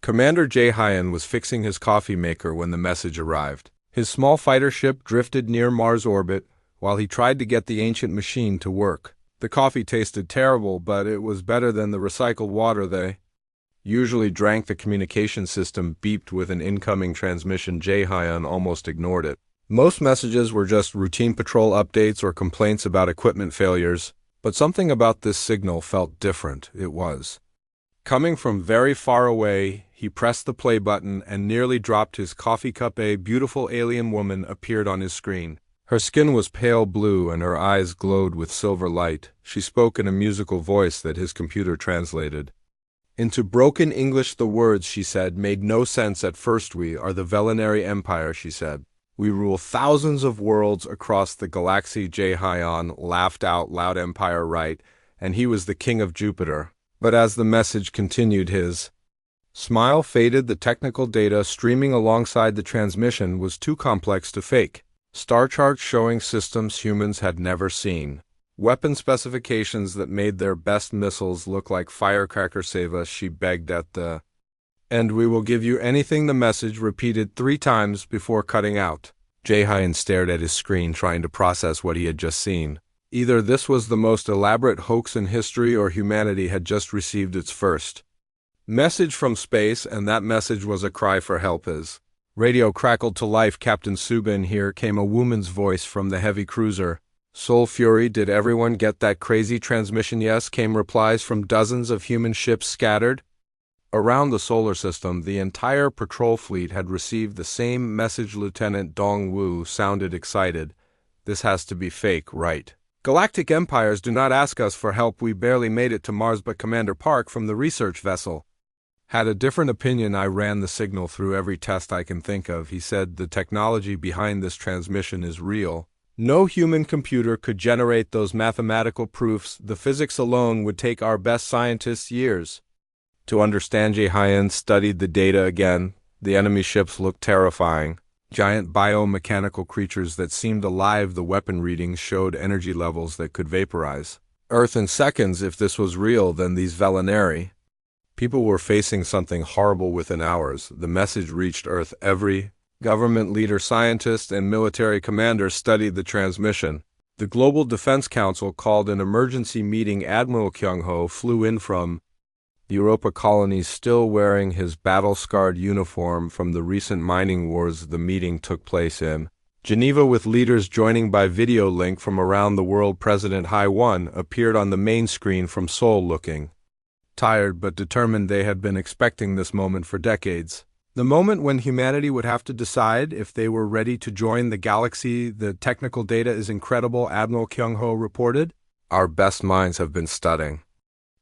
Commander Jae-hyun was fixing his coffee maker when the message arrived. His small fighter ship drifted near Mars orbit while he tried to get the ancient machine to work. The coffee tasted terrible, but it was better than the recycled water they usually drank. The communication system beeped with an incoming transmission. Jae-hyun almost ignored it. Most messages were just routine patrol updates or complaints about equipment failures, but something about this signal felt different. It was coming from very far away. He pressed the play button and nearly dropped his coffee cup. A beautiful alien woman appeared on his screen. Her skin was pale blue and her eyes glowed with silver light. She spoke in a musical voice that his computer translated into broken English. The words she said made no sense at first. "We are the Velinary Empire," she said. "We rule thousands of worlds across the galaxy." Jae-hyun laughed out loud. Empire, right? And he was the king of Jupiter. But as the message continued, his smile faded. The technical data streaming alongside the transmission was too complex to fake. Star charts showing systems humans had never seen. Weapon specifications that made their best missiles look like firecrackers. "Save us," she begged at the end. "We will give you anything." The message repeated 3 times before cutting out. Jae-hyun stared at his screen, trying to process what he had just seen. Either this was the most elaborate hoax in history, or humanity had just received its first message from space, and that message was a cry for help. His radio crackled to life. "Captain Subin here," came a woman's voice from the heavy cruiser. "Soul Fury, did everyone get that crazy transmission?" "Yes," came replies from dozens of human ships scattered around the solar system. The entire patrol fleet had received the same message. Lieutenant Dong-woo sounded excited. "This has to be fake, right? Galactic empires do not ask us for help. We barely made it to Mars." But Commander Park from the research vessel had a different opinion. "I ran the signal through every test I can think of," he said. "The technology behind this transmission is real. No human computer could generate those mathematical proofs. The physics alone would take our best scientists years to understand." Jae-hyun studied the data again. The enemy ships looked terrifying. Giant biomechanical creatures that seemed alive. The weapon readings showed energy levels that could vaporize Earth in seconds. If this was real, then these Velinary people were facing something horrible within hours. The message reached Earth. Every government leader, scientist, and military commander studied the transmission. The Global Defense Council called an emergency meeting. Admiral Kyung-ho flew in from the Europa colonies, still wearing his battle-scarred uniform from the recent mining wars. The meeting took place in Geneva with leaders joining by video link from around the world. President Hai-won appeared on the main screen from Seoul, looking tired but determined. They had been expecting this moment for decades. The moment when humanity would have to decide if they were ready to join the galaxy. "The technical data is incredible," Admiral Kyung-ho reported. "Our best minds have been studying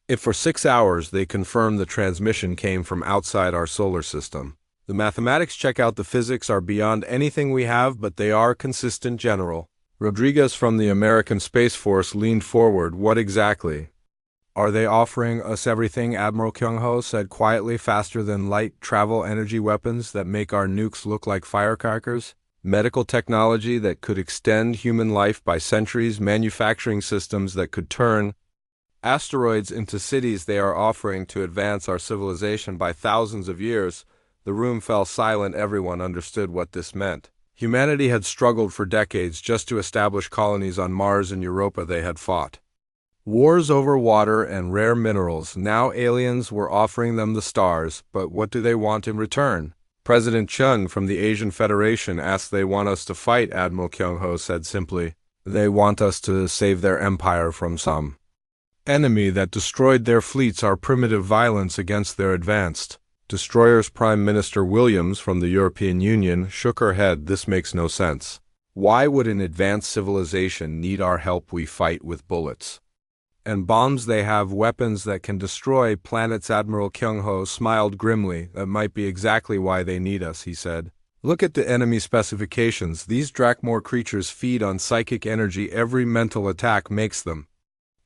it for 6 hours. They confirmed the transmission came from outside our solar system. The mathematics check out. The physics are beyond anything we have, but they are consistent." General Rodriguez from the American Space Force leaned forward. "What exactly are they offering us?" "Everything," Admiral Kyung-ho said quietly. "Faster than light travel energy weapons that make our nukes look like firecrackers. Medical technology that could extend human life by centuries. Manufacturing systems that could turn asteroids into cities. They are offering to advance our civilization by thousands of years." The room fell silent. Everyone understood what this meant. Humanity had struggled for decades just to establish colonies on Mars and Europa. They had fought wars over water and rare minerals. Now aliens were offering them the stars, but what do they want in return? President Chung from the Asian Federation asked. "They want us to fight," Admiral Kyung-ho said simply. "They want us to save their empire from some enemy that destroyed their fleets. Our primitive violence against their advanced destroyers." Prime Minister Williams from the European Union shook her head. "This makes no sense. Why would an advanced civilization need our help? We fight with bullets and bombs. They have weapons that can destroy planets." Admiral Kyung-ho smiled grimly. "That might be exactly why they need us," he said. "Look at the enemy specifications. These Drakmor creatures feed on psychic energy. Every mental attack makes them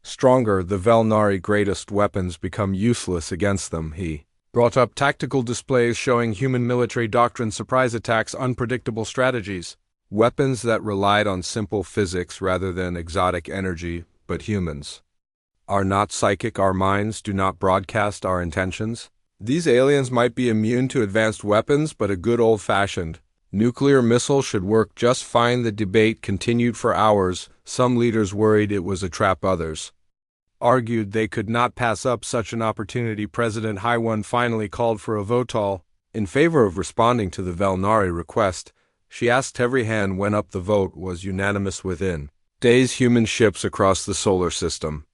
stronger. The Velinary greatest weapons become useless against them." He brought up tactical displays showing human military doctrine, surprise attacks, unpredictable strategies. Weapons that relied on simple physics rather than exotic energy. But humans are not psychic. Our minds do not broadcast our intentions. These aliens might be immune to advanced weapons, but a good old-fashioned nuclear missile should work just fine. The debate continued for hours. Some leaders worried it was a trap, others argued they could not pass up such an opportunity. President Haiwan finally called for a vote. All in favor of responding to the Velnari request. She asked. Every hand went up. The vote was unanimous. Within days, human ships across the solar system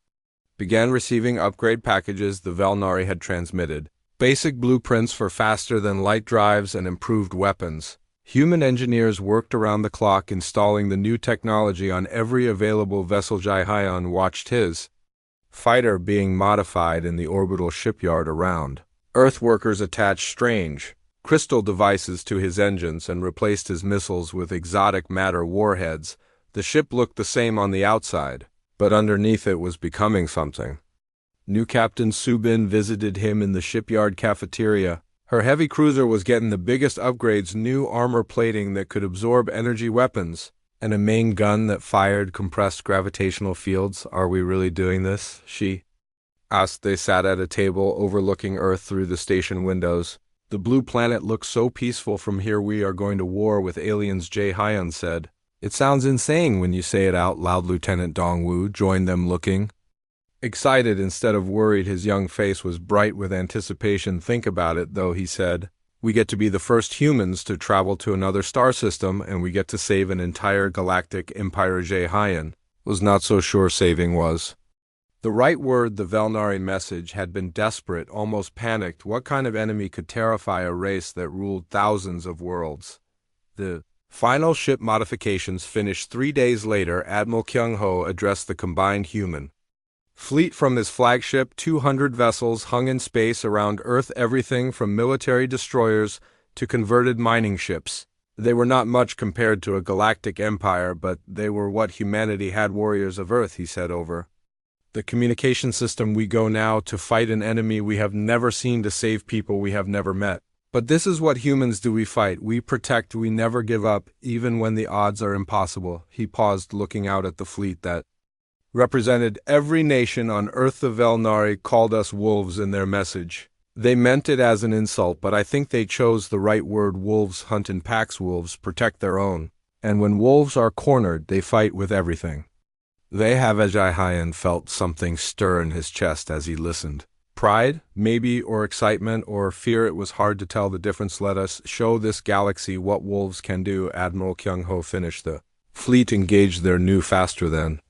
began receiving upgrade packages. The Velnari had transmitted basic blueprints for faster-than-light drives and improved weapons. Human engineers worked around the clock installing the new technology on every available vessel. Jai Haiyan watched his fighter being modified in the orbital shipyard around Earth. Workers attached strange crystal devices to his engines and replaced his missiles with exotic matter warheads. The ship looked the same on the outside, but underneath it was becoming something new. Captain Subin visited him in the shipyard cafeteria. Her heavy cruiser was getting the biggest upgrades, new armor plating that could absorb energy weapons, and a main gun that fired compressed gravitational fields. Are we really doing this? She asked. They sat at a table overlooking Earth through the station windows. The blue planet looks so peaceful from here. We are going to war with aliens, Jai Haiyan said. It sounds insane when you say it out loud. Lieutenant Dongwu joined them, looking excited instead of worried. His young face was bright with anticipation. Think about it, though, he said. We get to be the first humans to travel to another star system, and we get to save an entire galactic empire. Jai Haiyan was not so sure saving was the right word. The Velnari message had been desperate, almost panicked. What kind of enemy could terrify a race that ruled thousands of worlds? The final ship modifications finished 3 days later. Admiral Kyung-ho addressed the combined human fleet from his flagship. 200 vessels hung in space around Earth, everything from military destroyers to converted mining ships. They were not much compared to a galactic empire, but they were what humanity had. Warriors of Earth, he said over the communication system. We go now to fight an enemy we have never seen, to save people we have never met. But this is what humans do. We fight, we protect, we never give up, even when the odds are impossible. He paused, looking out at the fleet that represented every nation on Earth. The Velnari called us wolves in their message. They meant it as an insult, but I think they chose the right word. Wolves hunt in packs, wolves protect their own. And when wolves are cornered, they fight with everything they have. Jai Haiyan felt something stir in his chest as he listened. Pride, maybe, or excitement, or fear. It was hard to tell the difference. Let us show this galaxy what wolves can do. Admiral Kyung-ho finished. The fleet engaged their new faster than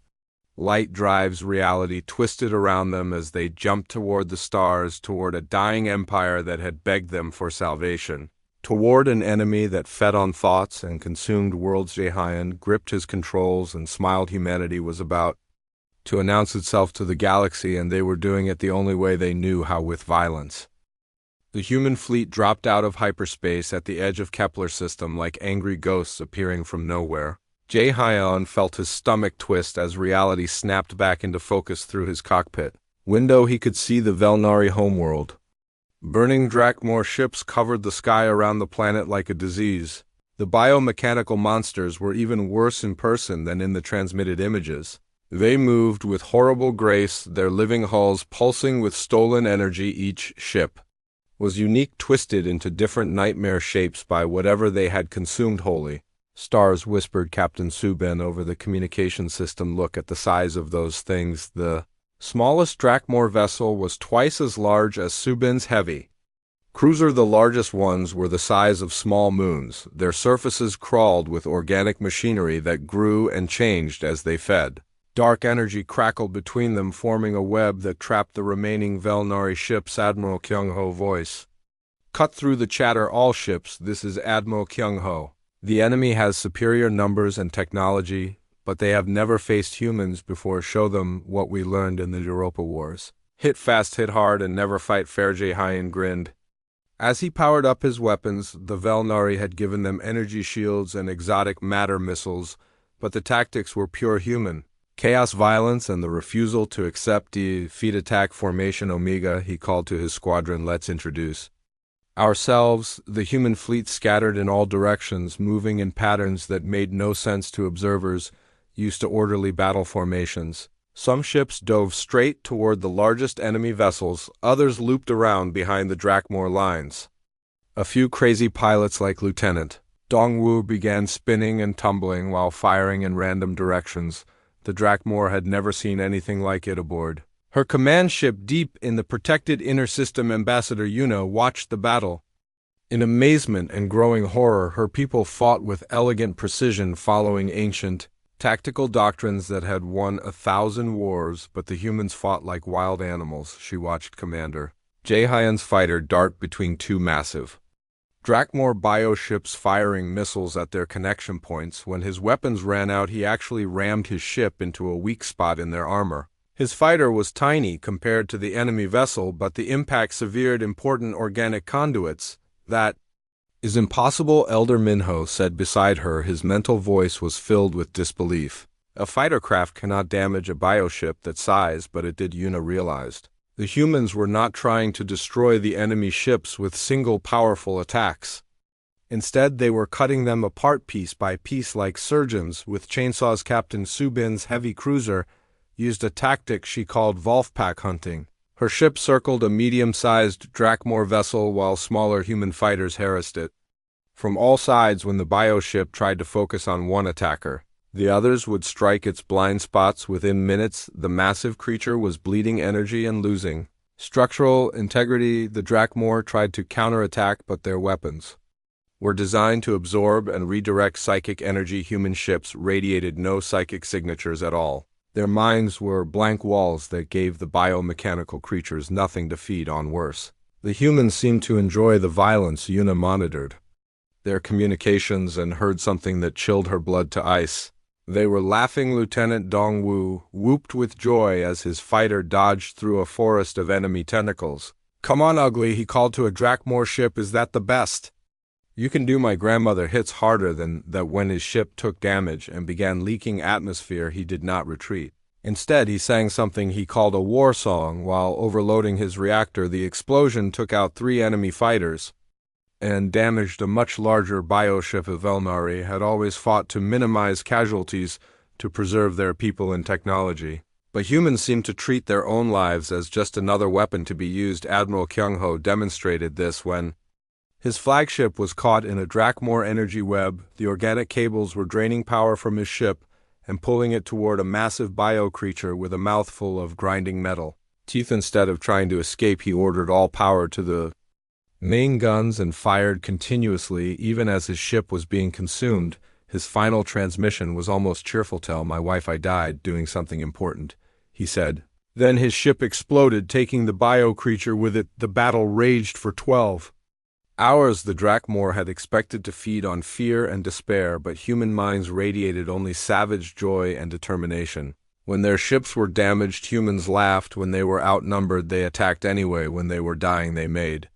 light drives. Reality twisted around them as they jumped toward the stars, toward a dying empire that had begged them for salvation, toward an enemy that fed on thoughts and consumed worlds. Jai Haiyan gripped his controls and smiled. Humanity was about to announce itself to the galaxy, and they were doing it the only way they knew how, with violence. The human fleet dropped out of hyperspace at the edge of Kepler system like angry ghosts appearing from nowhere. Jai Haiyan felt his stomach twist as reality snapped back into focus. Through his cockpit window, he could see the Velnari homeworld. Burning Drakmor ships covered the sky around the planet like a disease. The biomechanical monsters were even worse in person than in the transmitted images. They moved with horrible grace, their living hulls pulsing with stolen energy. Each ship was unique, twisted into different nightmare shapes by whatever they had consumed. Holy stars, whispered Captain Subin over the communication system. Look at the size of those things. The smallest Drakmor vessel was twice as large as Subin's heavy cruiser. The largest ones were the size of small moons. Their surfaces crawled with organic machinery that grew and changed as they fed. Dark energy crackled between them, forming a web that trapped the remaining Velnari ships. Admiral Kyung-ho voice cut through the chatter. All ships, this is Admiral Kyung-ho. The enemy has superior numbers and technology, but they have never faced humans before. Show them what we learned in the Europa Wars. Hit fast, hit hard, and never fight fair. Jai Haiyan grinned as he powered up his weapons. The Velnari had given them energy shields and exotic matter missiles, but the tactics were pure human. Chaos, violence, and the refusal to accept defeat. Attack formation Omega, he called to his squadron. Let's introduce ourselves. The human fleet scattered in all directions, moving in patterns that made no sense to observers used to orderly battle formations. Some ships dove straight toward the largest enemy vessels, others looped around behind the Drakmor lines. A few crazy pilots like Lieutenant Dongwu began spinning and tumbling while firing in random directions. The Drakmor had never seen anything like it aboard. Her command ship deep in the protected inner system, Ambassador Yuna, watched the battle. In amazement and growing horror, her people fought with elegant precision, following ancient, tactical doctrines that had won 1,000 wars, but the humans fought like wild animals. She watched Commander Jaehyun's fighter dart between two massive Drakmor bioships, firing missiles at their connection points. When his weapons ran out, he actually rammed his ship into a weak spot in their armor. His fighter was tiny compared to the enemy vessel, but the impact severed important organic conduits. That is impossible, Elder Minho said beside her. His mental voice was filled with disbelief. A fighter craft cannot damage a bioship that size, but it did, Yuna realized. The humans were not trying to destroy the enemy ships with single powerful attacks. Instead, they were cutting them apart piece by piece like surgeons with chainsaws. Captain Subin's heavy cruiser used a tactic she called Wolfpack hunting. Her ship circled a medium-sized Drakmor vessel while smaller human fighters harassed it. From all sides, when the bioship tried to focus on one attacker, the others would strike its blind spots. Within minutes, the massive creature was bleeding energy and losing structural integrity. The Drakmor tried to counterattack, but their weapons were designed to absorb and redirect psychic energy. Human ships radiated no psychic signatures at all. Their minds were blank walls that gave the biomechanical creatures nothing to feed on. Worse, the humans seemed to enjoy the violence. Yuna monitored their communications and heard something that chilled her blood to ice. They were laughing. Lieutenant Dongwu whooped with joy as his fighter dodged through a forest of enemy tentacles. "Come on, ugly," he called to a Drakmor ship. "Is that the best you can do?" My grandmother hits harder than that. When his ship took damage and began leaking atmosphere, he did not retreat. Instead, he sang something he called a war song while overloading his reactor. The explosion took out 3 enemy fighters and damaged a much larger bioship. Velmari had always fought to minimize casualties to preserve their people and technology. But humans seemed to treat their own lives as just another weapon to be used. Admiral Kyung-ho demonstrated this when his flagship was caught in a Drakmor energy web. The organic cables were draining power from his ship and pulling it toward a massive bio creature with a mouthful of grinding metal teeth. Instead of trying to escape, he ordered all power to the main guns and fired continuously even as his ship was being consumed. His final transmission was almost cheerful. "Tell my wife I died doing something important," he said. Then his ship exploded, taking the bio creature with it. The battle raged for 12 hours. The Drakmor had expected to feed on fear and despair, but human minds radiated only savage joy and determination. When their ships were damaged, humans laughed. When they were outnumbered, they attacked anyway. When they were dying, they made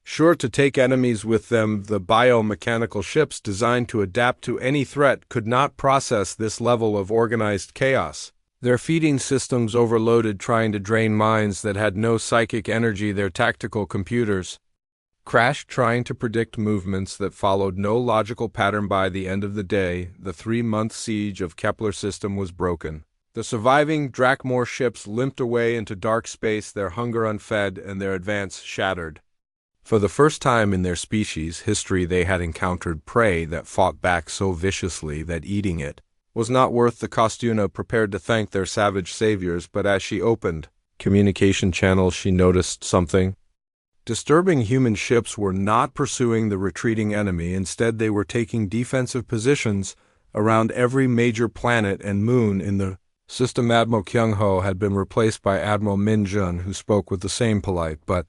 sure to take enemies with them. The biomechanical ships, designed to adapt to any threat, could not process this level of organized chaos. Their feeding systems overloaded, trying to drain minds that had no psychic energy. Their tactical computers crashed, trying to predict movements that followed no logical pattern. By the end of the day, the 3-month siege of Kepler system was broken. The surviving Drakmor ships limped away into dark space, their hunger unfed and their advance shattered. For the first time in their species' history, they had encountered prey that fought back so viciously that eating it was not worth the cost. Yuna prepared to thank their savage saviors, but as she opened communication channels, she noticed something disturbing. Human ships were not pursuing the retreating enemy. Instead, they were taking defensive positions around every major planet and moon in the system. Admiral Kyung-ho had been replaced by Admiral Min-jun, who spoke with the same polite but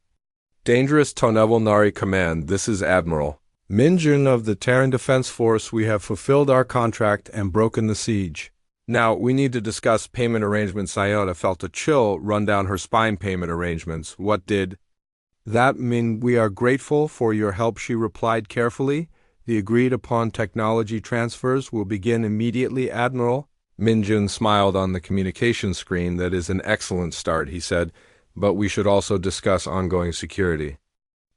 dangerous tone. Nari command, this is Admiral Min-jun of the Terran Defense Force. We have fulfilled our contract and broken the siege. Now, we need to discuss payment arrangements. Iota felt a chill run down her spine. Payment arrangements? What did that mean? We are grateful for your help, she replied carefully. The agreed upon technology transfers will begin immediately. Admiral Min-jun smiled on the communication screen. That is an excellent start, he said, but we should also discuss ongoing security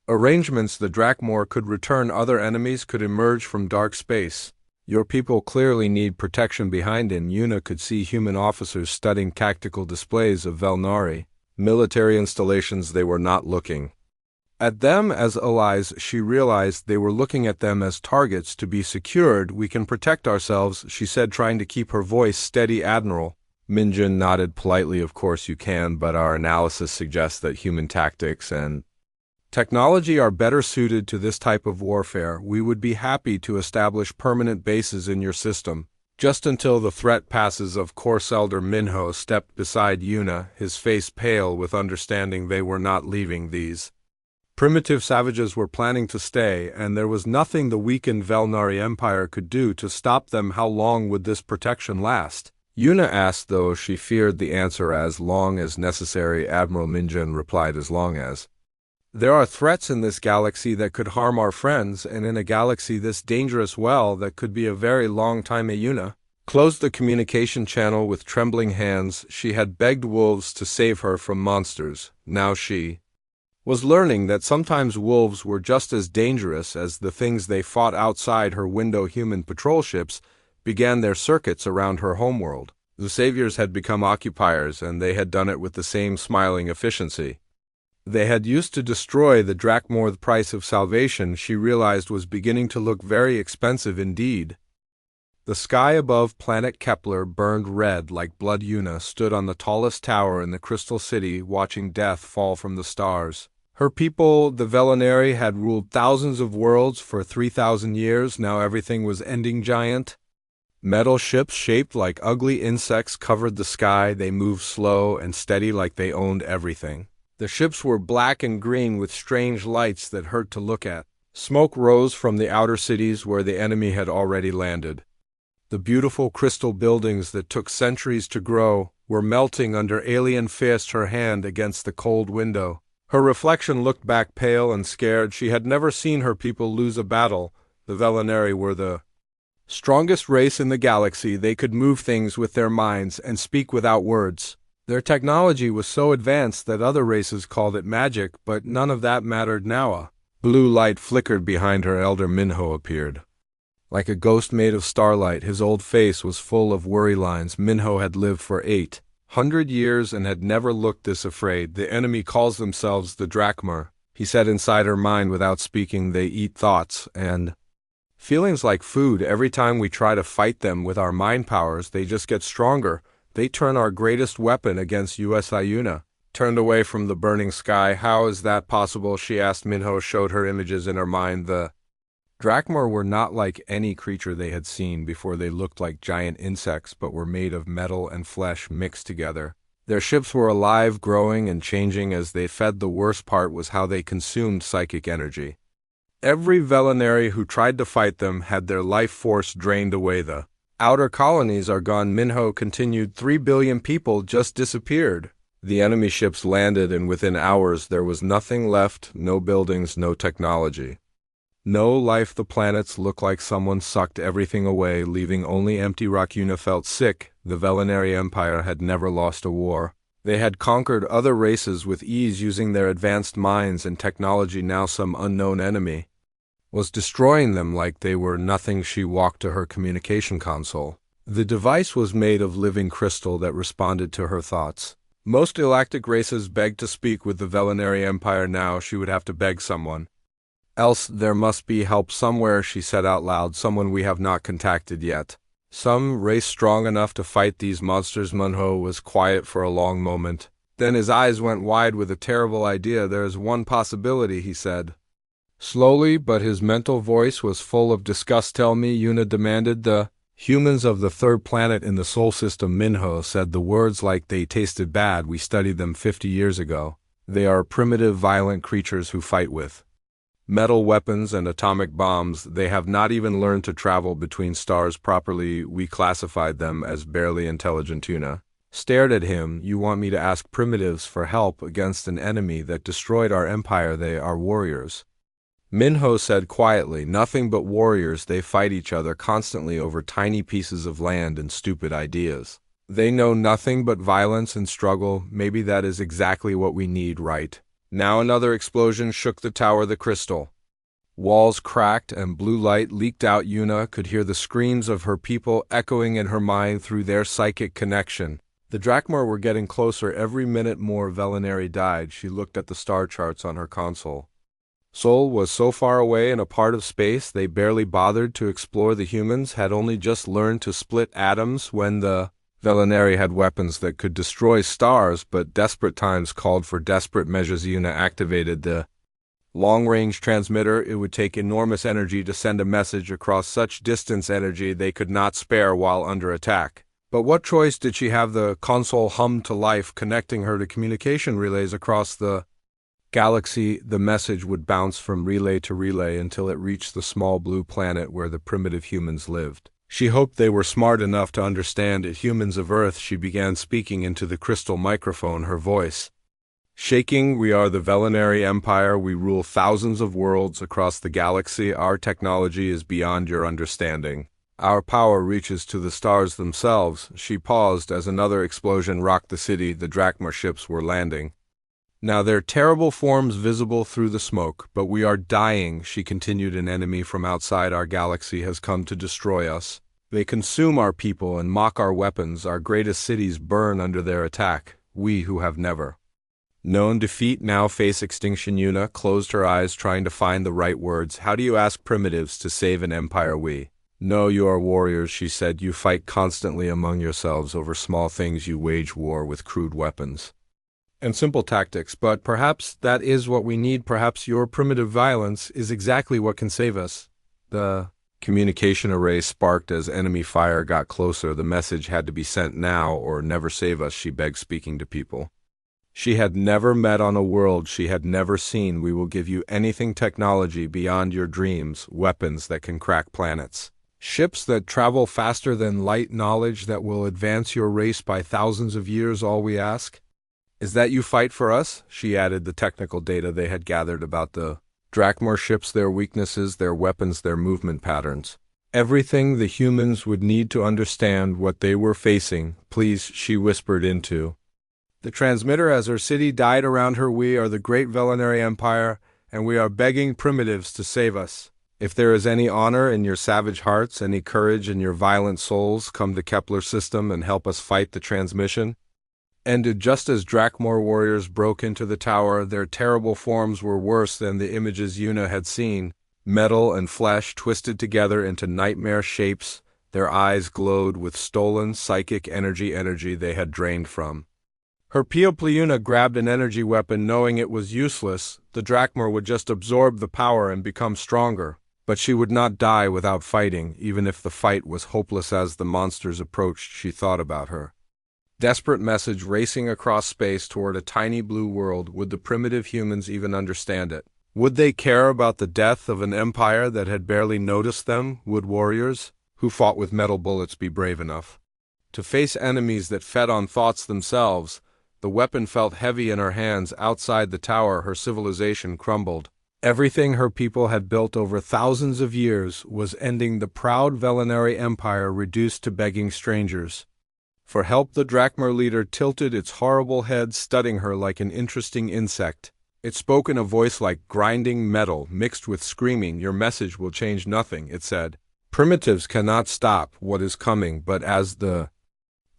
arrangements. The Drakmor could return. Other enemies could emerge from dark space. Your people clearly need protection behind it. Yuna could see human officers studying tactical displays of Velnari, military installations. They were not looking at them as allies. She realized they were looking at them as targets to be secured. We can protect ourselves, she said, trying to keep her voice steady. Admiral Minjin nodded politely. Of course you can, but our analysis suggests that human tactics and technology are better suited to this type of warfare. We would be happy to establish permanent bases in your system. Just until the threat passes. Of course. Elder Minho stepped beside Yuna, his face pale with understanding. They were not leaving. These primitive savages were planning to stay, and there was nothing the weakened Velnari Empire could do to stop them. How long would this protection last? Yuna asked, though she feared the answer. As long as necessary, Admiral Minjin replied. As long as there are threats in this galaxy that could harm our friends, and in a galaxy this dangerous, well, that could be a very long time. Yuna closed the communication channel with trembling hands. She had begged wolves to save her from monsters. Now she was learning that sometimes wolves were just as dangerous as the things they fought outside her window. Human patrol ships began their circuits around her homeworld. The saviors had become occupiers, and they had done it with the same smiling efficiency they had used to destroy the Drachmor. The price of salvation, she realized, was beginning to look very expensive indeed. The sky above planet Kepler burned red like blood. Yuna stood on the tallest tower in the Crystal City, watching death fall from the stars. Her people, the Velonari, had ruled thousands of worlds for 3,000 years. Now everything was ending. Giant metal ships shaped like ugly insects covered the sky. They moved slow and steady like they owned everything. The ships were black and green with strange lights that hurt to look at. Smoke rose from the outer cities where the enemy had already landed. The beautiful crystal buildings that took centuries to grow were melting under alien fist. Her hand against the cold window. Her reflection looked back pale and scared. She had never seen her people lose a battle. The Velonari were the strongest race in the galaxy. They could move things with their minds and speak without words. Their technology was so advanced that other races called it magic, but none of that mattered now. A blue light flickered behind her. Elder Minho appeared like a ghost made of starlight. His old face was full of worry lines. Minho had lived for 800 years and had never looked this afraid. The enemy calls themselves the Drachmor, he said inside her mind without speaking. They eat thoughts and feelings like food. Every time we try to fight them with our mind powers, they just get stronger. They turn our greatest weapon against us. Yuna turned away from the burning sky. How is that possible? She asked. Minho showed her images in her mind. The Drachmor were not like any creature they had seen before. They looked like giant insects, but were made of metal and flesh mixed together. Their ships were alive, growing and changing as they fed. The worst part was how they consumed psychic energy. Every Velonari who tried to fight them had their life force drained away. The outer colonies are gone, Minho continued. 3 billion people just disappeared. The enemy ships landed, and within hours there was nothing left. No buildings, no technology, no life. The planets looked like someone sucked everything away, leaving only empty rock. Yuna felt sick. The Velonari Empire had never lost a war. They had conquered other races with ease using their advanced minds and technology. Now some unknown enemy was destroying them like they were nothing. She walked to her communication console. The device was made of living crystal that responded to her thoughts. Most galactic races begged to speak with the Velonari Empire. Now she would have to beg someone else. There must be help somewhere, she said out loud. Someone we have not contacted yet. Some race strong enough to fight these monsters. Minho was quiet for a long moment. Then his eyes went wide with a terrible idea. There is one possibility, he said slowly, but his mental voice was full of disgust. Tell me, Yuna demanded. The humans of the third planet in the Sol system. Minho said the words like they tasted bad. We studied them 50 years ago. They are primitive, violent creatures who fight with metal weapons and atomic bombs. They have not even learned to travel between stars properly. We classified them as barely intelligent. Yuna stared at him. You want me to ask primitives for help against an enemy that destroyed our empire? They are warriors, Minho said quietly. Nothing but warriors. They fight each other constantly over tiny pieces of land and stupid ideas. They know nothing but violence and struggle. Maybe that is exactly what we need right now. Another explosion shook the tower. The crystal Walls cracked and blue light leaked out. Yuna could hear the screams of her people echoing in her mind through their psychic connection. The Drakmar were getting closer. Every minute more Velinari died. She looked at the star charts on her console. Sol was so far away in a part of space they barely bothered to explore. The humans had only just learned to split atoms when the Velinari had weapons that could destroy stars, but desperate times called for desperate measures. Yuna activated the long-range transmitter. It would take enormous energy to send a message across such distance, energy they could not spare while under attack. But what choice did she have? The console hummed to life, connecting her to communication relays across the galaxy. The message would bounce from relay to relay until it reached the small blue planet where the primitive humans lived. She hoped they were smart enough to understand it. Humans of Earth, she began speaking into the crystal microphone, her voice shaking. We are the Velinari Empire. We rule thousands of worlds across the galaxy. Our technology is beyond your understanding. Our power reaches to the stars themselves. She paused as another explosion rocked the city. The Drakmar ships were landing. Now their terrible forms visible through the smoke. But we are dying, she continued. An enemy from outside our galaxy has come to destroy us. They consume our people and mock our weapons. Our greatest cities burn under their attack. We who have never known defeat now face extinction. Yuna closed her eyes, trying to find the right words. How do you ask primitives to save an empire? We know you are warriors, she said. You fight constantly among yourselves over small things. You wage war with crude weapons and simple tactics, but perhaps that is what we need. Perhaps your primitive violence is exactly what can save us. The communication array sparked as enemy fire got closer. The message had to be sent now or never save us, she begged, speaking to people she had never met on a world she had never seen. We will give you anything, technology beyond your dreams, weapons that can crack planets, ships that travel faster than light, knowledge that will advance your race by thousands of years. All we ask is that you fight for us. She added the technical data they had gathered about the Drakmar ships, their weaknesses, their weapons, their movement patterns. Everything the humans would need to understand what they were facing. Please, she whispered into the transmitter as her city died around her. We are the great Velinari Empire, and we are begging primitives to save us. If there is any honor in your savage hearts, any courage in your violent souls, come to Kepler system and help us fight. The transmission ended just as Drakmar warriors broke into the tower. Their terrible forms were worse than the images Yuna had seen. Metal and flesh twisted together into nightmare shapes. Their eyes glowed with stolen psychic energy they had drained from her people. Yuna grabbed an energy weapon, knowing it was useless. The Drakmar would just absorb the power and become stronger. But she would not die without fighting, even if the fight was hopeless. As the monsters approached, she thought about her desperate message racing across space toward a tiny blue world. Would the primitive humans even understand it? Would they care about the death of an empire that had barely noticed them? Would warriors who fought with metal bullets be brave enough to face enemies that fed on thoughts themselves? The weapon felt heavy in her hands. Outside the tower, her civilization crumbled. Everything her people had built over thousands of years was ending. The proud Velinari Empire reduced to begging strangers for help. The Drakmar leader tilted its horrible head, studying her like an interesting insect. It spoke in a voice like grinding metal mixed with screaming. Your message will change nothing, it said. Primitives cannot stop what is coming. But as the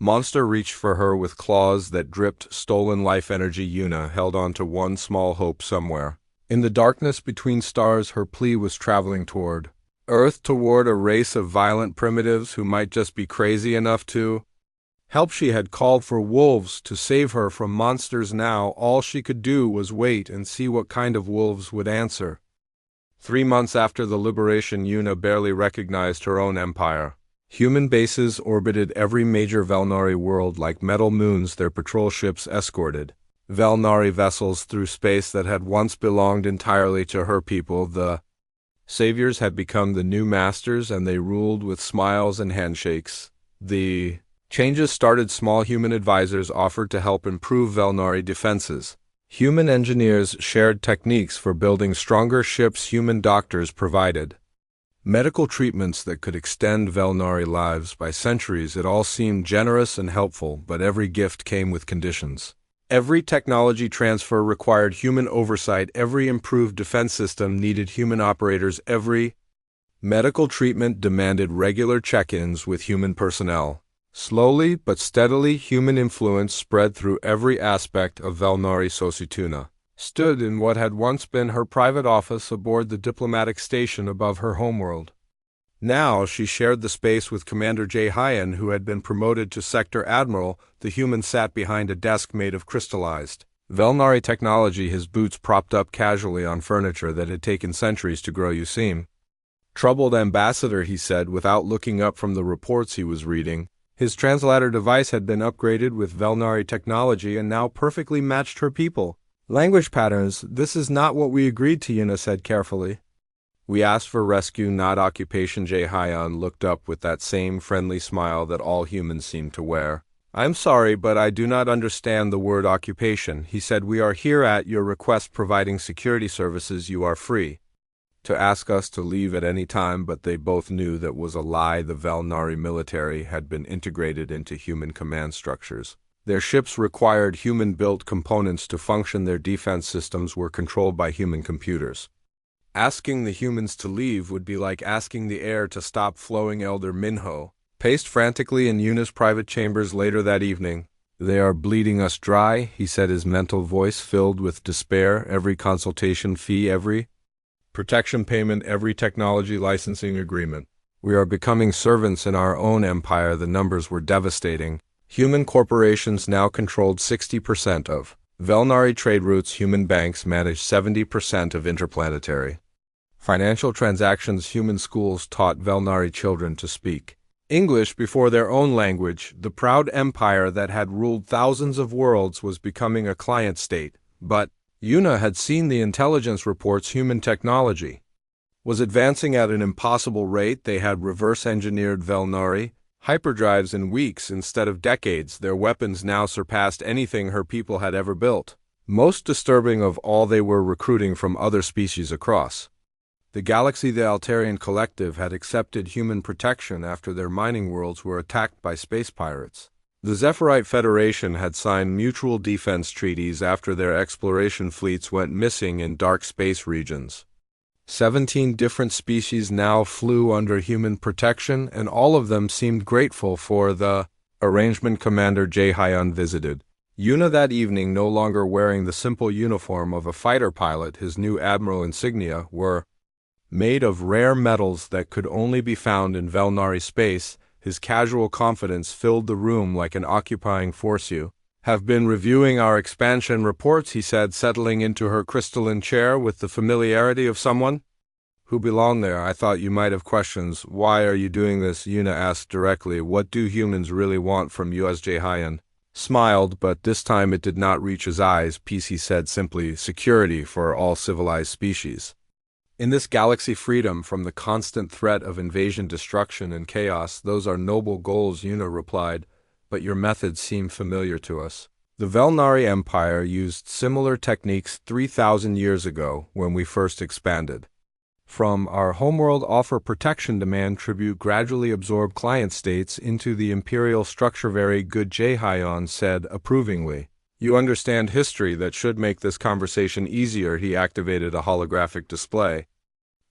monster reached for her with claws that dripped stolen life energy, Yuna held on to one small hope. Somewhere in the darkness between stars, her plea was traveling toward Earth, toward a race of violent primitives who might just be crazy enough to help. She had called for wolves to save her from monsters. Now all she could do was wait and see what kind of wolves would answer. 3 months after the liberation, Yuna barely recognized her own empire. Human bases orbited every major Velinari world like metal moons. Their patrol ships escorted Velinari vessels through space that had once belonged entirely to her people. The saviors had become the new masters, and they ruled with smiles and handshakes. The changes started. Small human advisors offered to help improve Velinari defenses. Human engineers shared techniques for building stronger ships. Human doctors provided medical treatments that could extend Velinari lives by centuries. It all seemed generous and helpful, but every gift came with conditions. Every technology transfer required human oversight, every improved defense system needed human operators, every medical treatment demanded regular check-ins with human personnel. Slowly but steadily, human influence spread through every aspect of Velnari Sosituna. Stood in what had once been her private office aboard the diplomatic station above her homeworld. Now she shared the space with Commander J. Hyan, who had been promoted to Sector Admiral. The human sat behind a desk made of crystallized Velnari technology, his boots propped up casually on furniture that had taken centuries to grow. "You seem troubled, Ambassador," he said without looking up from the reports he was reading. His translator device had been upgraded with Velnari technology and now perfectly matched her people. "Language patterns, this is not what we agreed to," Yuna said carefully. "We asked for rescue, not occupation." Jay Hyan looked up with that same friendly smile that all humans seem to wear. "I'm sorry, but I do not understand the word occupation," he said. "We are here at your request providing security services. You are free to ask us to leave at any time." But they both knew that was a lie. The Velnari military had been integrated into human command structures. Their ships required human-built components to function. Their defense systems were controlled by human computers. Asking the humans to leave would be like asking the air to stop flowing. Elder Minho paced frantically in Yuna's private chambers later that evening. "They are bleeding us dry," he said, his mental voice filled with despair. "Every consultation fee, every protection payment, every technology licensing agreement. We are becoming servants in our own empire." The numbers were devastating. Human corporations now controlled 60% of Velnari trade routes. Human banks managed 70% of interplanetary financial transactions. Human schools taught Velnari children to speak English before their own language. The proud empire that had ruled thousands of worlds was becoming a client state. But Yuna had seen the intelligence reports. Human technology was advancing at an impossible rate. They had reverse-engineered Velnari hyperdrives in weeks instead of decades. Their weapons now surpassed anything her people had ever built. Most disturbing of all, they were recruiting from other species across the galaxy. The Altarian Collective had accepted human protection after their mining worlds were attacked by space pirates. The Zephyrite Federation had signed mutual defense treaties after their exploration fleets went missing in dark space regions. 17 different species now flew under human protection, and all of them seemed grateful for the arrangement. Commander J. Hyan visited Yuna that evening, no longer wearing the simple uniform of a fighter pilot. His new admiral insignia were made of rare metals that could only be found in Velnari space. His casual confidence filled the room like an occupying force. "You have been reviewing our expansion reports," he said, settling into her crystalline chair with the familiarity of someone who belonged there. "I thought you might have questions." "Why are you doing this?" Yuna asked directly. "What do humans really want from you?" As J. Hyan smiled, but this time it did not reach his eyes. "Peace," he said simply. "Security for all civilized species in this galaxy, freedom from the constant threat of invasion, destruction, and chaos. Those are noble goals," Yuna replied, "but your methods seem familiar to us. The Velnari Empire used similar techniques 3,000 years ago when we first expanded. From our homeworld, offer protection, demand tribute, gradually absorb client states into the imperial structure." "Very good," Jay Hyan said approvingly. "You understand history. That should make this conversation easier." He activated a holographic display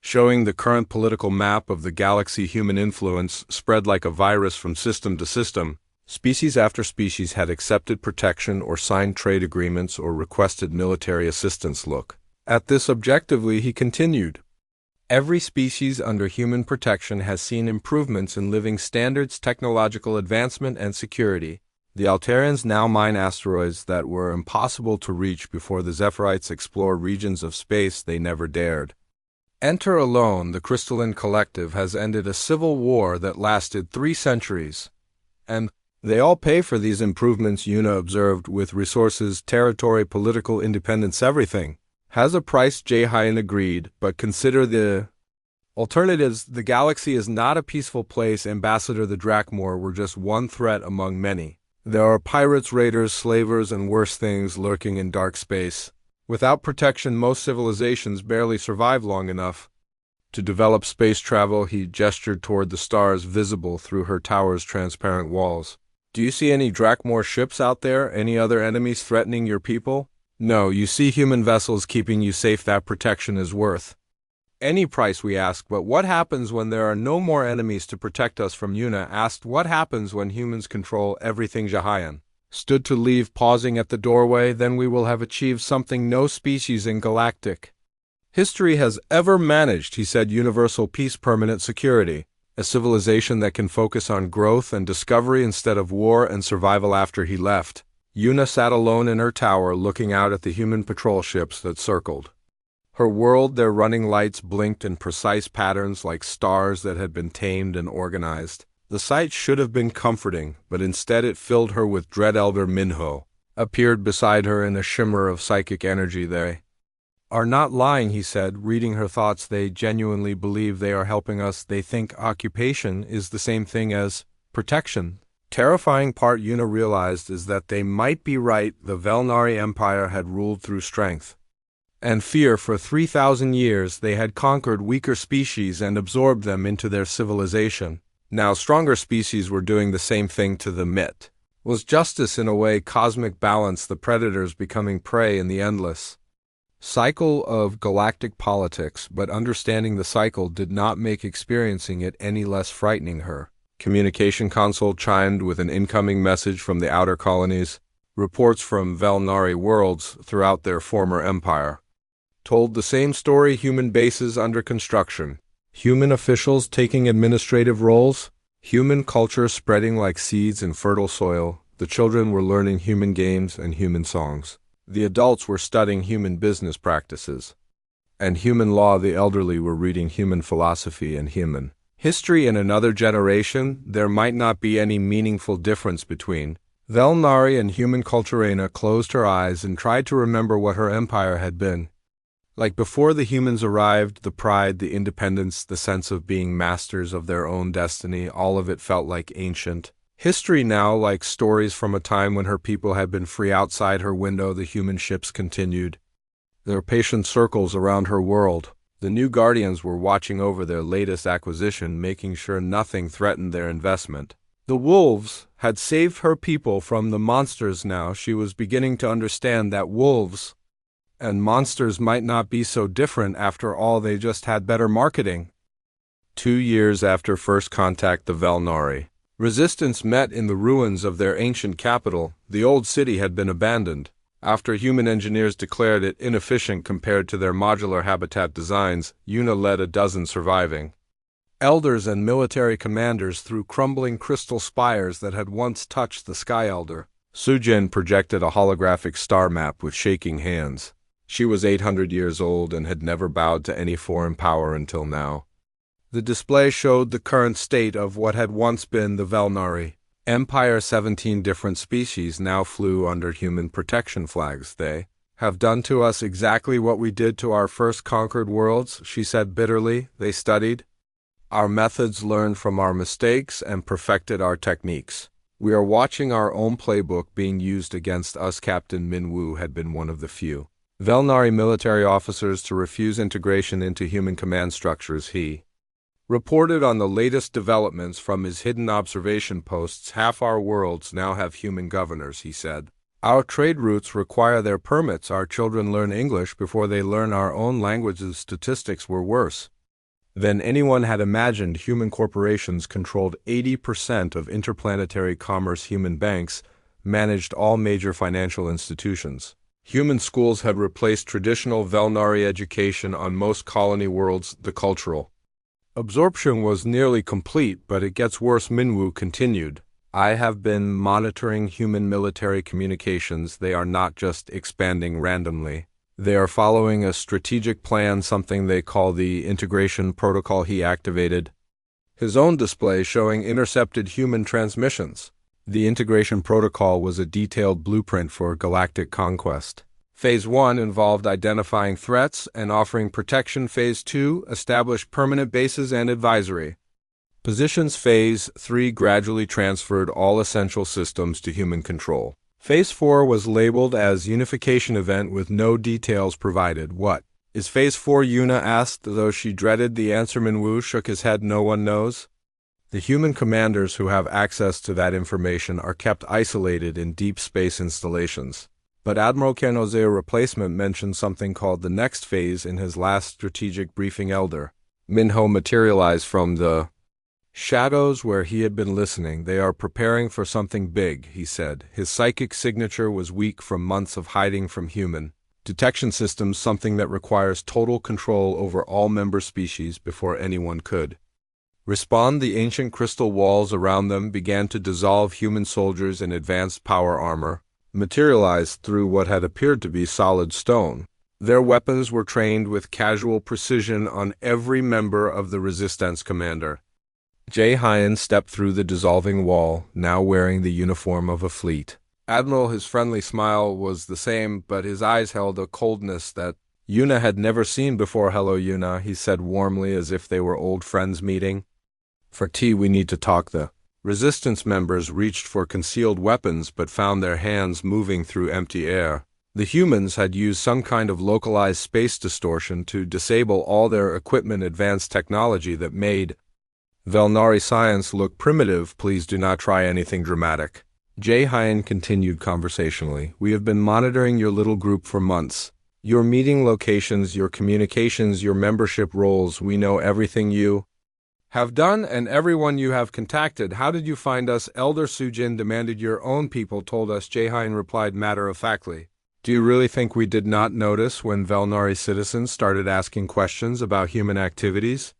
showing the current political map of the galaxy. Human influence spread like a virus from system to system. Species after species had accepted protection or signed trade agreements or requested military assistance. "Look at this objectively," he continued. "Every species under human protection has seen improvements in living standards, technological advancement, and security. The Altarians now mine asteroids that were impossible to reach before. The Zephyrites explore regions of space they never dared enter alone. The Crystalline Collective has ended a civil war that lasted 3 centuries. And they all pay for these improvements," Yuna observed, "with resources, territory, political independence. Everything has a price." J. Hyan agreed, "but consider the alternatives. The galaxy is not a peaceful place, Ambassador. The Drakmor were just one threat among many. There are pirates, raiders, slavers, and worse things lurking in dark space. Without protection, most civilizations barely survive long enough to develop space travel." He gestured toward the stars visible through her tower's transparent walls. Do you see any Drakmor ships out there? Any other enemies threatening your people? No, you see human vessels keeping you safe. That protection is worth any price, we ask. But what happens when there are no more enemies to protect us from Yuna asked. What happens when humans control everything? Jahayan stood to leave, pausing at the doorway. Then we will have achieved something no species in galactic history has ever managed, he said. Universal peace, permanent security. A civilization that can focus on growth and discovery instead of war and survival. After he left, Yuna sat alone in her tower, looking out at the human patrol ships that circled her world. Their running lights blinked in precise patterns like stars that had been tamed and organized. The sight should have been comforting, but instead it filled her with dread. Elder Minho appeared beside her in a shimmer of psychic energy. They are not lying, he said, reading her thoughts. They genuinely believe they are helping us. They think occupation is the same thing as protection. Terrifying part, Yuna realized, is that they might be right. The Velnari Empire had ruled through strength and fear for 3,000 years. They had conquered weaker species and absorbed them into their civilization. Now stronger species were doing the same thing to them. It was justice in a way, cosmic balance, the predators becoming prey in the endless cycle of galactic politics. But understanding the cycle did not make experiencing it any less frightening. Her communication console chimed with an incoming message from the outer colonies. Reports from Velnari worlds throughout their former empire told the same story. Human bases under construction, human officials taking administrative roles, human culture spreading like seeds in fertile soil. The children were learning human games and human songs. The adults were studying human business practices and human law. The elderly were reading human philosophy and human history. In another generation, there might not be any meaningful difference between Velnari and human culture. Reyna closed her eyes and tried to remember what her empire had been like before the humans arrived. The pride, the independence, the sense of being masters of their own destiny, all of it felt like ancient history now, like stories from a time when her people had been free. Outside her window, the human ships continued their patient circles around her world. The new guardians were watching over their latest acquisition, making sure nothing threatened their investment. The wolves had saved her people from the monsters. Now she was beginning to understand that wolves and monsters might not be so different after all. They just had better marketing. 2 years after first contact, the Velnari resistance met in the ruins of their ancient capital. The old city had been abandoned after human engineers declared it inefficient compared to their modular habitat designs. Yuna led a dozen surviving elders and military commanders through crumbling crystal spires that had once touched the Sky Elder. Sujin projected a holographic star map with shaking hands. She was 800 years old and had never bowed to any foreign power until now. The display showed the current state of what had once been the Velnari Empire. 17 different species now flew under human protection flags. They have done to us exactly what we did to our first conquered worlds, she said bitterly. They studied our methods, learned from our mistakes, and perfected our techniques. We are watching our own playbook being used against us. Captain Minwoo had been one of the few Velnari military officers to refuse integration into human command structures. He reported on the latest developments from his hidden observation posts. Half our worlds now have human governors, he said. Our trade routes require their permits. Our children learn English before they learn our own languages. Statistics were worse than anyone had imagined. Human corporations controlled 80% of interplanetary commerce. Human banks managed all major financial institutions. Human schools had replaced traditional Velnari education on most colony worlds. The cultural absorption was nearly complete, but it gets worse, Minwoo continued. I have been monitoring human military communications. They are not just expanding randomly. They are following a strategic plan, something they call the integration protocol. He activated his own display showing intercepted human transmissions. The integration protocol was a detailed blueprint for galactic conquest. Phase 1 involved identifying threats and offering protection. Phase 2 established permanent bases and advisory positions. Phase 3 gradually transferred all essential systems to human control. Phase 4 was labeled as Unification Event with no details provided. What is Phase 4? Yuna asked, though she dreaded the answer. Minwoo shook his head. No one knows. The human commanders who have access to that information are kept isolated in deep space installations. But Admiral Keno's replacement mentioned something called the next phase in his last strategic briefing. Elder Minho materialized from the shadows where he had been listening. They are preparing for something big, he said. His psychic signature was weak from months of hiding from human detection systems, something that requires total control over all member species before anyone could respond. The ancient crystal walls around them began to dissolve. Human soldiers in advanced power armor materialized through what had appeared to be solid stone. Their weapons were trained with casual precision on every member of the resistance commander. Jay Hyan stepped through the dissolving wall, now wearing the uniform of a fleet admiral. His friendly smile was the same, but his eyes held a coldness that Yuna had never seen before. "Hello, Yuna," he said warmly, as if they were old friends meeting. "For tea, we need to talk." The resistance members reached for concealed weapons but found their hands moving through empty air. The humans had used some kind of localized space distortion to disable all their equipment, advanced technology that made Velnari science look primitive. "Please do not try anything dramatic," Jay Hyan continued conversationally. "We have been monitoring your little group for months. Your meeting locations, your communications, your membership roles. We know everything you have done and everyone you have contacted. How did you find us?" Elder Sujin demanded. "Your own people told us," Jay Hyan replied matter-of-factly. "Do you really think we did not notice when Velnari citizens started asking questions about human activities?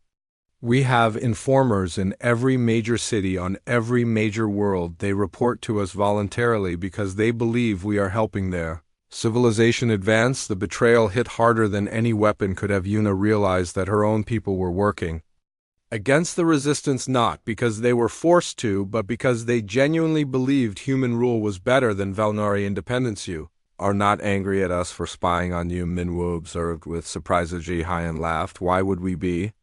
We have informers in every major city on every major world. They report to us voluntarily because they believe we are helping their civilization advance." The betrayal hit harder than any weapon could have. Yuna realized that her own people were working against the resistance, not because they were forced to, but because they genuinely believed human rule was better than Velnari independence. "You are not angry at us for spying on you," Minwoo observed with surprise. Jay Hyan laughed. "Why would we be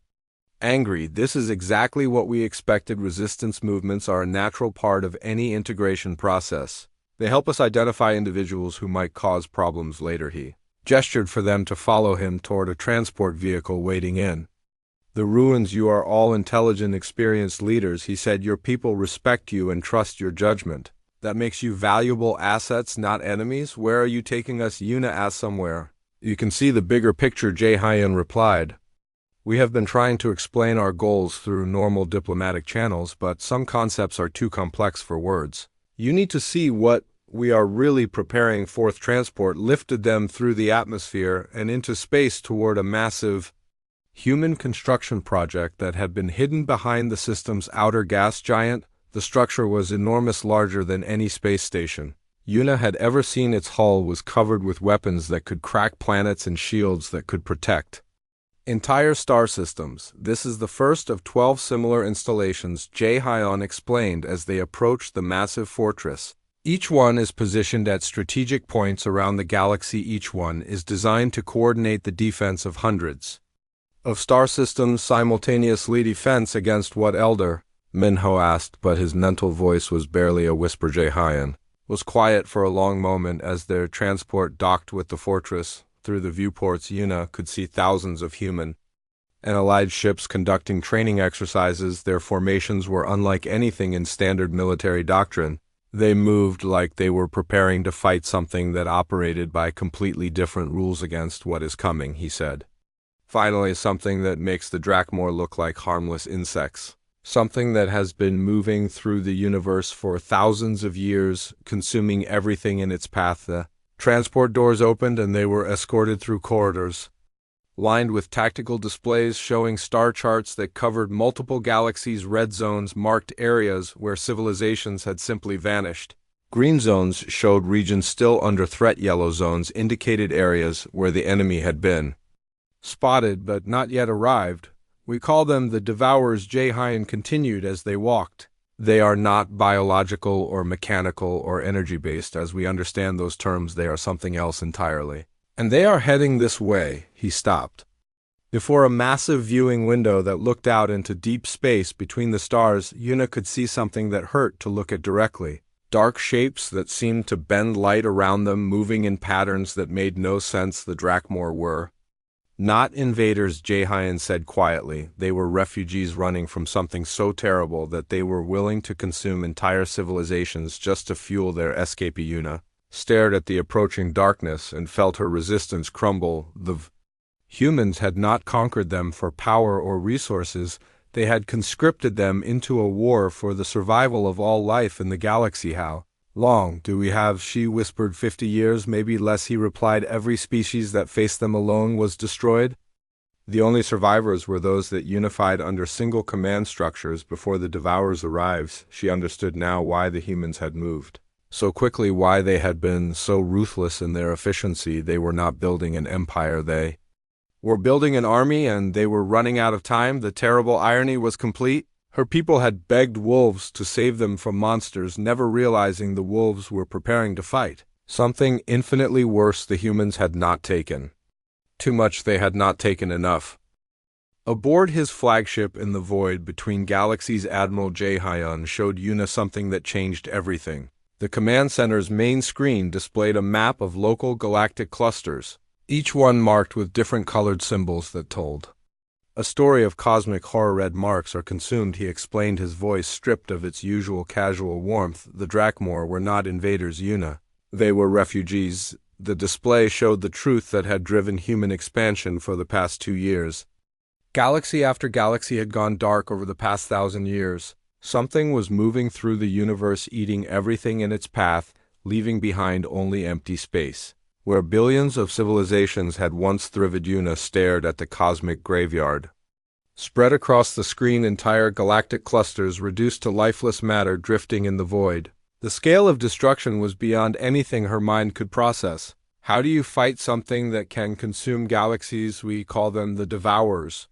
angry? This is exactly what we expected. Resistance movements are a natural part of any integration process. They help us identify individuals who might cause problems later." He gestured for them to follow him toward a transport vehicle waiting in the ruins. "You are all intelligent, experienced leaders," he said. "Your people respect you and trust your judgment. That makes you valuable assets, not enemies." "Where are you taking us?" Yuna asked. "Somewhere you can see the bigger picture," Jay Hyan replied. "We have been trying to explain our goals through normal diplomatic channels, but some concepts are too complex for words. You need to see what we are really preparing." Fourth transport lifted them through the atmosphere and into space toward a massive human construction project that had been hidden behind the system's outer gas giant. The structure was enormous, larger than any space station Yuna had ever seen. Its hull was covered with weapons that could crack planets and shields that could protect entire star systems. "This is the first of 12 similar installations," Jay Hyan explained as they approached the massive fortress. "Each one is positioned at strategic points around the galaxy. Each one is designed to coordinate the defense of hundreds of star systems simultaneously." "Defense against what, Elder?" Minho asked, but his mental voice was barely a whisper. Jay Hyan was quiet for a long moment as their transport docked with the fortress. Through the viewports, Yuna could see thousands of human and allied ships conducting training exercises. Their formations were unlike anything in standard military doctrine. They moved like they were preparing to fight something that operated by completely different rules. "Against what is coming," he said. "Finally, something that makes the Drakmor look like harmless insects. Something that has been moving through the universe for thousands of years, consuming everything in its path." The transport doors opened and they were escorted through corridors lined with tactical displays showing star charts that covered multiple galaxies. Red zones marked areas where civilizations had simply vanished. Green zones showed regions still under threat. Yellow zones indicated areas where the enemy had been spotted but not yet arrived. "We call them the Devourers," Jay Hyan continued as they walked. "They are not biological or mechanical or energy-based as we understand those terms. They are something else entirely. And they are heading this way." He stopped before a massive viewing window that looked out into deep space between the stars. Yuna could see something that hurt to look at directly. Dark shapes that seemed to bend light around them, moving in patterns that made no sense. The Drakmor were Not invaders, Jaehyun said quietly. They were refugees running from something so terrible that they were willing to consume entire civilizations just to fuel their escape. Yuna stared at the approaching darkness and felt her resistance crumble. The humans had not conquered them for power or resources. They had conscripted them into a war for the survival of all life in the galaxy. How long do we have? She whispered. 50 years, maybe less, he replied. Every species that faced them alone was destroyed. The only survivors were those that unified under single command structures before the Devourers arrived. She understood now why the humans had moved so quickly, why they had been so ruthless in their efficiency. They were not building an empire, they were building an army, and they were running out of time. The terrible irony was complete. Her people had begged wolves to save them from monsters, never realizing the wolves were preparing to fight something infinitely worse. The humans had not taken too much, they had not taken enough. Aboard his flagship in the void between galaxies, Admiral Jaehyun showed Yuna something that changed everything. The command center's main screen displayed a map of local galactic clusters, each one marked with different colored symbols that told a story of cosmic horror. Red marks are consumed, he explained, his voice stripped of its usual casual warmth. The Drakmor were not invaders, Yuna. They were refugees. The display showed the truth that had driven human expansion for the past 2 years. Galaxy after galaxy had gone dark over the past 1,000 years. Something was moving through the universe, eating everything in its path, leaving behind only empty space. Where billions of civilizations had once thrived, Yuna stared at the cosmic graveyard. Spread across the screen, entire galactic clusters reduced to lifeless matter drifting in the void. The scale of destruction was beyond anything her mind could process. How do you fight something that can consume galaxies? We call them the Devourers.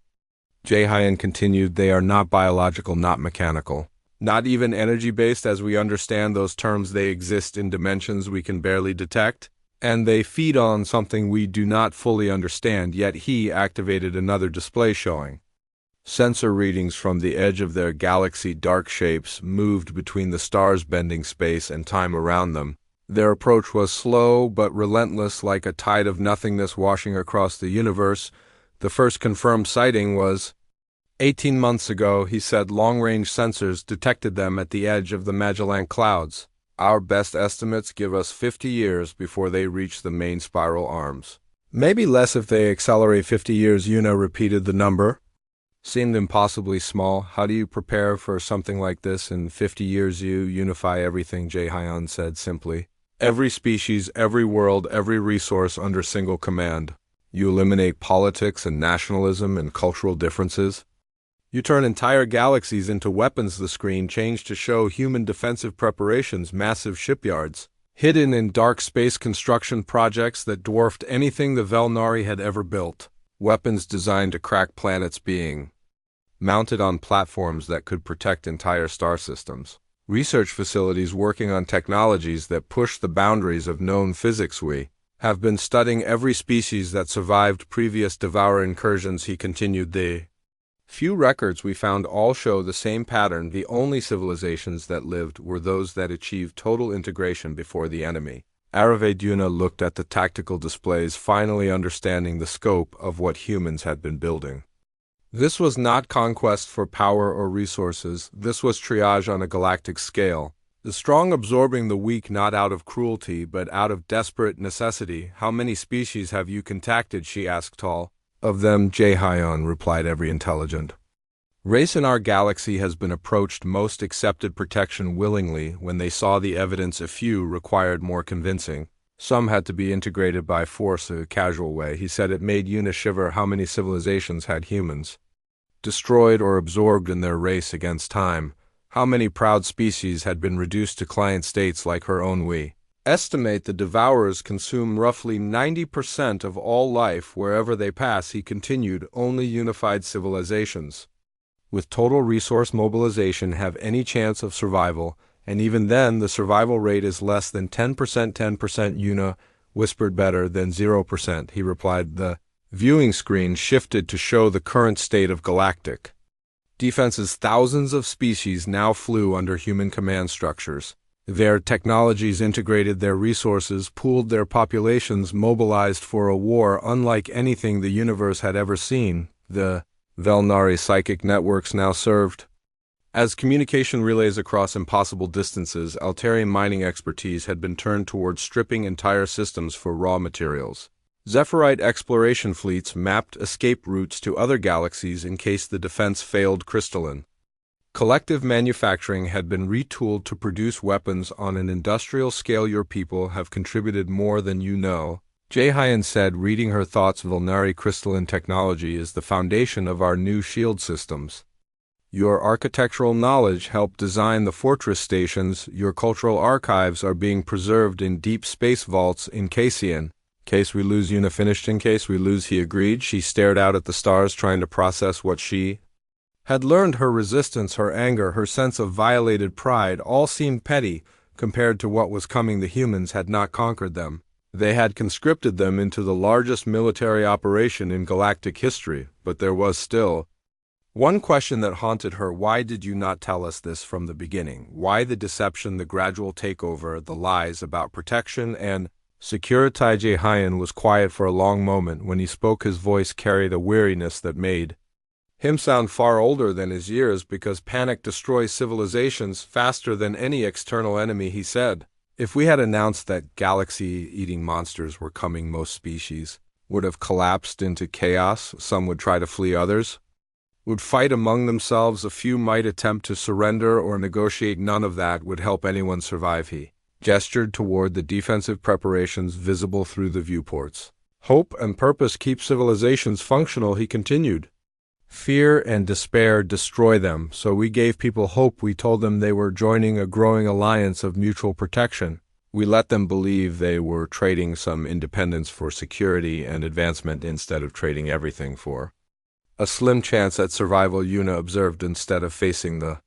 Jaehyun continued, they are not biological, not mechanical, not even energy-based as we understand those terms. They exist in dimensions we can barely detect, and they feed on something we do not fully understand. Yet he activated another display showing sensor readings from the edge of their galaxy. Dark shapes moved between the stars, bending space and time around them. Their approach was slow but relentless, like a tide of nothingness washing across the universe. The first confirmed sighting was 18 months ago, he said. Long-range sensors detected them at the edge of the Magellan Clouds. Our best estimates give us 50 years before they reach the main spiral arms. Maybe less if they accelerate. 50 years, Yuna repeated. The number seemed impossibly small. How do you prepare for something like this? In 50 years you unify everything, Jaehyun said simply. Every species, every world, every resource under single command. You eliminate politics and nationalism and cultural differences. You turn entire galaxies into weapons. The screen changed to show human defensive preparations, massive shipyards, hidden in dark space construction projects that dwarfed anything the Velnari had ever built. Weapons designed to crack planets being mounted on platforms that could protect entire star systems. Research facilities working on technologies that push the boundaries of known physics. We have been studying every species that survived previous Devourer incursions, he continued. The few records we found all show the same pattern. The only civilizations that lived were those that achieved total integration before the enemy. Yuna looked at the tactical displays, finally understanding the scope of what humans had been building. This was not conquest for power or resources. This was triage on a galactic scale. The strong absorbing the weak, not out of cruelty, but out of desperate necessity. How many species have you contacted? She asked. All of them, Jaehyun replied. Every intelligent race in our galaxy has been approached. Most accepted protection willingly when they saw the evidence. A few required more convincing. Some had to be integrated by force, a casual way. He said. It made Yuna shiver. How many civilizations had humans destroyed or absorbed in their race against time? How many proud species had been reduced to client states like her own? We estimate the Devourers consume roughly 90% of all life wherever they pass, he continued. Only unified civilizations with total resource mobilization have any chance of survival, and even then the survival rate is less than 10%. 10%, Yuna whispered. Better than 0%, he replied. The viewing screen shifted to show the current state of galactic defenses. Thousands of species now flew under human command structures. Their technologies integrated their resources, pooled their populations, mobilized for a war unlike anything the universe had ever seen. The Velnari psychic networks now served as communication relays across impossible distances. Altarian mining expertise had been turned towards stripping entire systems for raw materials. Zephyrite exploration fleets mapped escape routes to other galaxies in case the defense failed crystalline. Collective manufacturing had been retooled to produce weapons on an industrial scale. Your people have contributed more than you know, Jaehyun said, reading her thoughts. Vulnari crystalline technology is the foundation of our new shield systems. Your architectural knowledge helped design the fortress stations. Your cultural archives are being preserved in deep space vaults in Cassian. Case we lose, Yuna finished. In case we lose, he agreed. She stared out at the stars, trying to process what she had learned. Her resistance, her anger, her sense of violated pride all seemed petty compared to what was coming. The humans had not conquered them. They had conscripted them into the largest military operation in galactic history, but there was still one question that haunted her. Why did you not tell us this from the beginning? Why the deception, the gradual takeover, the lies about protection and security? Jaehyun was quiet for a long moment. When he spoke, his voice carried a weariness that made him sound far older than his years. Because panic destroys civilizations faster than any external enemy, he said. If we had announced that galaxy-eating monsters were coming, most species would have collapsed into chaos. Some would try to flee, others would fight among themselves. A few might attempt to surrender or negotiate. None of that would help anyone survive. He gestured toward the defensive preparations visible through the viewports. Hope and purpose keep civilizations functional, he continued. Fear and despair destroy them, so we gave people hope. We told them they were joining a growing alliance of mutual protection. We let them believe they were trading some independence for security and advancement instead of trading everything for a slim chance at survival, Yuna observed. Instead of facing the